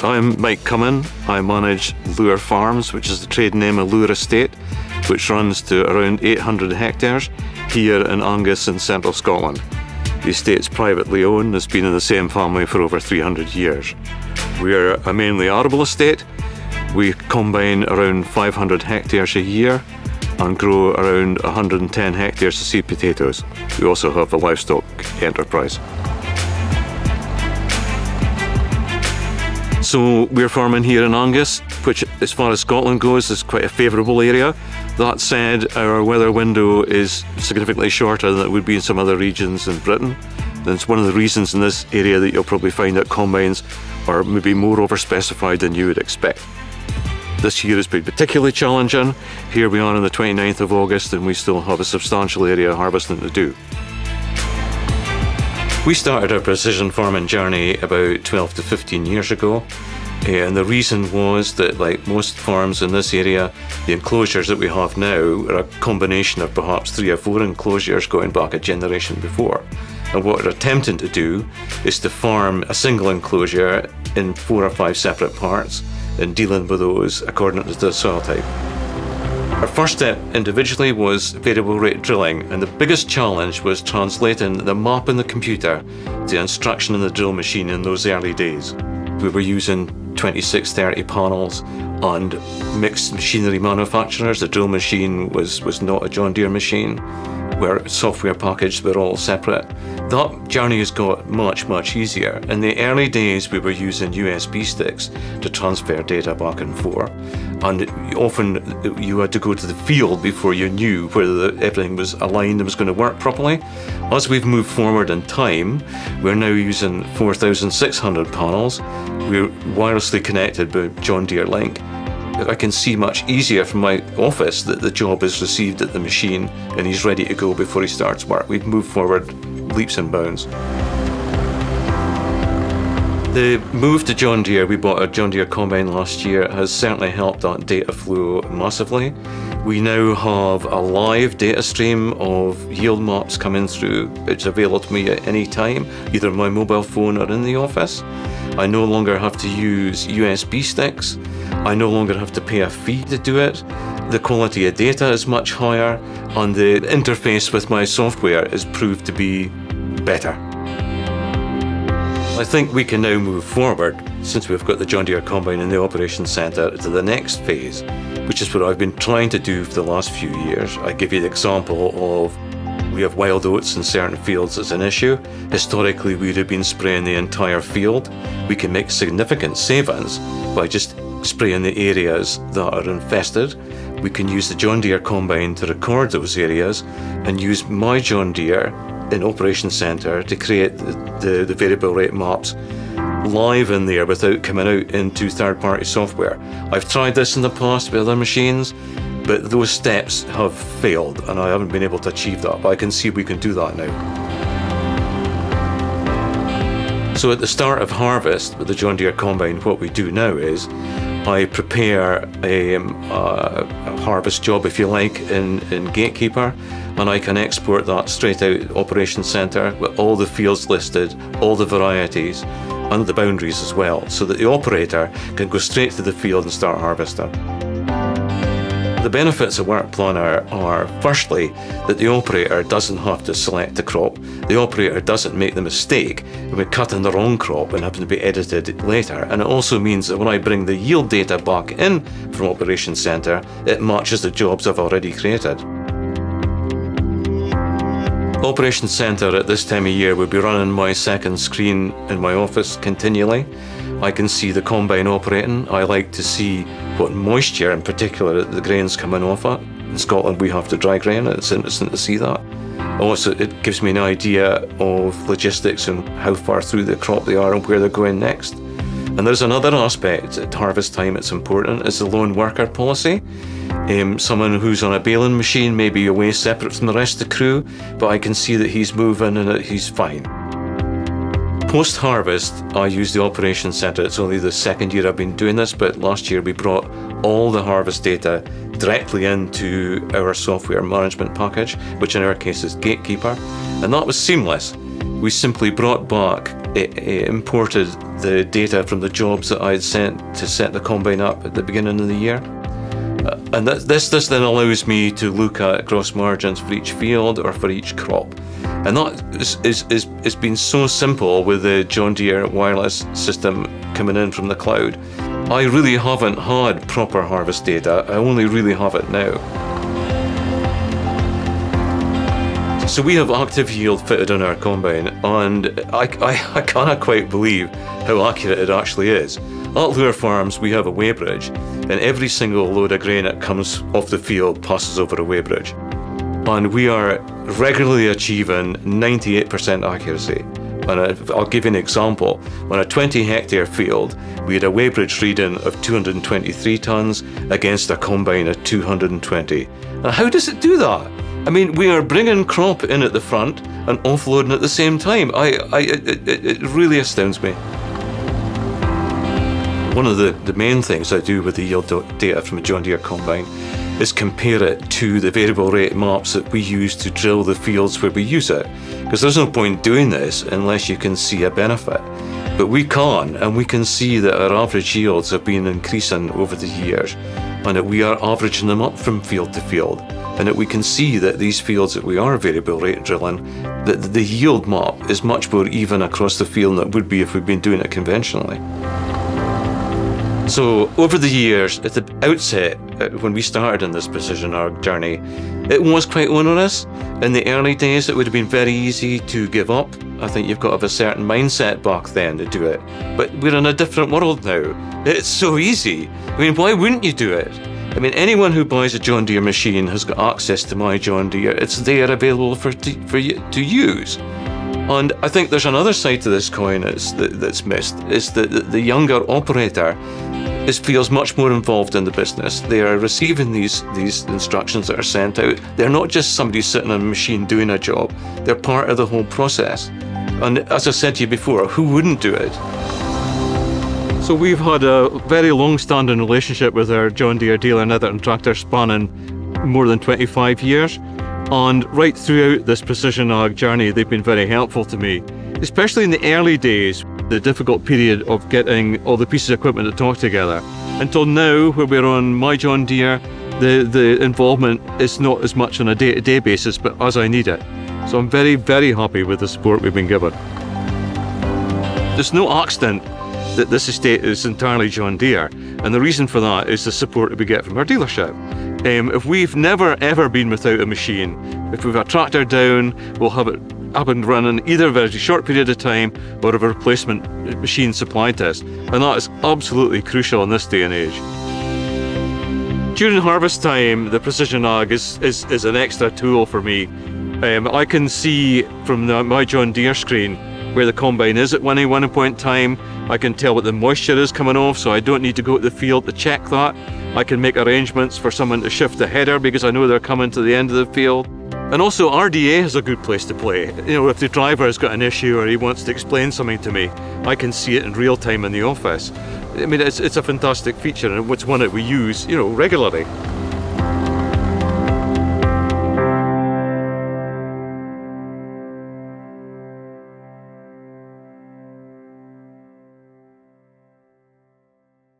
I'm Mike Cummins. I manage Lour Farms, which is the trade name of Lour Estate, which runs to around 800 hectares here in Angus in central Scotland. The estate's privately owned, has been in the same family for over 300 years. We're a mainly arable estate. We combine around 500 hectares a year and grow around 110 hectares of seed potatoes. We also have a livestock enterprise. So we're farming here in Angus, which as far as Scotland goes is quite a favourable area. That said, our weather window is significantly shorter than it would be in some other regions in Britain. That's one of the reasons in this area that you'll probably find that combines are maybe more overspecified than you would expect. This year has been particularly challenging. Here we are on the 29th of August and we still have a substantial area of harvesting to do. We started our precision farming journey about 12 to 15 years ago, and the reason was that, like most farms in this area, the enclosures that we have now are a combination of perhaps 3 or 4 enclosures going back a generation before. And what we're attempting to do is to farm a single enclosure in 4 or 5 separate parts and dealing with those according to the soil type. Our first step individually was variable rate drilling, and the biggest challenge was translating the map in the computer to instruction in the drill machine in those early days. We were using 2630 panels and mixed machinery manufacturers. The drill machine was not a John Deere machine, where software packages were all separate. That journey has got much easier. In the early days we were using USB sticks to transfer data back and forth, and often you had to go to the field before you knew whether everything was aligned and was going to work properly. As we've moved forward in time, we're now using 4,600 panels. We're wirelessly connected by John Deere Link. I can see much easier from my office that the job is received at the machine and he's ready to go before he starts work. We've moved forward leaps and bounds. The move to John Deere, we bought a John Deere combine last year, has certainly helped that data flow massively. We now have a live data stream of yield maps coming through. It's available to me at any time, either on my mobile phone or in the office. I no longer have to use USB sticks. I no longer have to pay a fee to do it. The quality of data is much higher, and the interface with my software is proved to be better. I think we can now move forward, since we've got the John Deere Combine in the Operations Center, to the next phase, which is what I've been trying to do for the last few years. I give you the example of we have wild oats in certain fields as an issue. Historically, we'd have been spraying the entire field. We can make significant savings by just spraying the areas that are infested. We can use the John Deere Combine to record those areas and use my John Deere in Operations Center to create the variable rate maps live in there without coming out into third-party software. I've tried this in the past with other machines, but those steps have failed and I haven't been able to achieve that, but I can see we can do that now. So at the start of harvest with the John Deere Combine, what we do now is I prepare a harvest job, if you like, in Gatekeeper, and I can export that straight out Operations Center with all the fields listed, all the varieties, and the boundaries as well, so that the operator can go straight to the field and start harvesting. The benefits of Work Planner are, firstly, that the operator doesn't have to select a crop. The operator doesn't make the mistake of cutting the wrong crop and having to be edited later. And it also means that when I bring the yield data back in from Operations Center, it matches the jobs I've already created. Operations Center at this time of year will be running my second screen in my office continually. I can see the combine operating. I like to see what moisture, in particular, the grain's coming off at. In Scotland, we have to dry grain. It's interesting to see that. Also, it gives me an idea of logistics and how far through the crop they are and where they're going next. And there's another aspect at harvest time that's important, is the lone worker policy. Someone who's on a baling machine may be away separate from the rest of the crew, but I can see that he's moving and that he's fine. Post-harvest, I use the Operations Center. It's only the second year I've been doing this, but last year we brought all the harvest data directly into our software management package, which in our case is Gatekeeper, and that was seamless. We simply brought back imported the data from the jobs that I had sent to set the combine up at the beginning of the year. And this then allows me to look at gross margins for each field or for each crop. And that is been so simple with the John Deere wireless system coming in from the cloud. I really haven't had proper harvest data, I only really have it now. So we have active yield fitted on our combine, and I cannot quite believe how accurate it actually is. At Lour Farms we have a weighbridge, and every single load of grain that comes off the field passes over a weighbridge. And we are regularly achieving 98% accuracy. And I'll give you an example. On a 20-hectare field, we had a weighbridge reading of 223 tonnes against a combine of 220. Now, how does it do that? I mean, we are bringing crop in at the front and offloading at the same time. It really astounds me. One of the main things I do with the yield data from a John Deere combine is compare it to the variable rate maps that we use to drill the fields where we use it. Because there's no point doing this unless you can see a benefit. But we can, and we can see that our average yields have been increasing over the years, and that we are averaging them up from field to field, and that we can see that these fields that we are variable rate drilling, that the yield map is much more even across the field than it would be if we'd been doing it conventionally. So over the years, at the outset, when we started in this precision ag journey, it was quite onerous. In the early days, it would have been very easy to give up. I think you've got to have a certain mindset back then to do it. But we're in a different world now. It's so easy. I mean, why wouldn't you do it? I mean, anyone who buys a John Deere machine has got access to my John Deere. It's there available for you to use. And I think there's another side to this coin that's missed, is that the younger operator feels much more involved in the business. They are receiving these instructions that are sent out. They're not just somebody sitting on a machine doing a job. They're part of the whole process. And as I said to you before, who wouldn't do it? So we've had a very long-standing relationship with our John Deere dealer Netherton tractor spanning more than 25 years. And right throughout this precision ag journey, they've been very helpful to me, especially in the early days, the difficult period of getting all the pieces of equipment to talk together. Until now, where we're on my John Deere, the involvement is not as much on a day-to-day basis, but as I need it. So I'm very, very happy with the support we've been given. There's no accident that this estate is entirely John Deere, and the reason for that is the support that we get from our dealership. If we've never ever been without a machine, if we've a tractor down, we'll have it up and running either a very short period of time or of a replacement machine supply test, and that is absolutely crucial in this day and age. During harvest time, the precision ag is an extra tool for me. I can see from my John Deere screen where the combine is at any one point in time. I can tell what the moisture is coming off, so I don't need to go to the field to check that. I can make arrangements for someone to shift the header because I know they're coming to the end of the field. And also RDA is a good place to play. You know, if the driver has got an issue or he wants to explain something to me, I can see it in real time in the office. I mean, it's a fantastic feature, and it's one that we use, you know, regularly.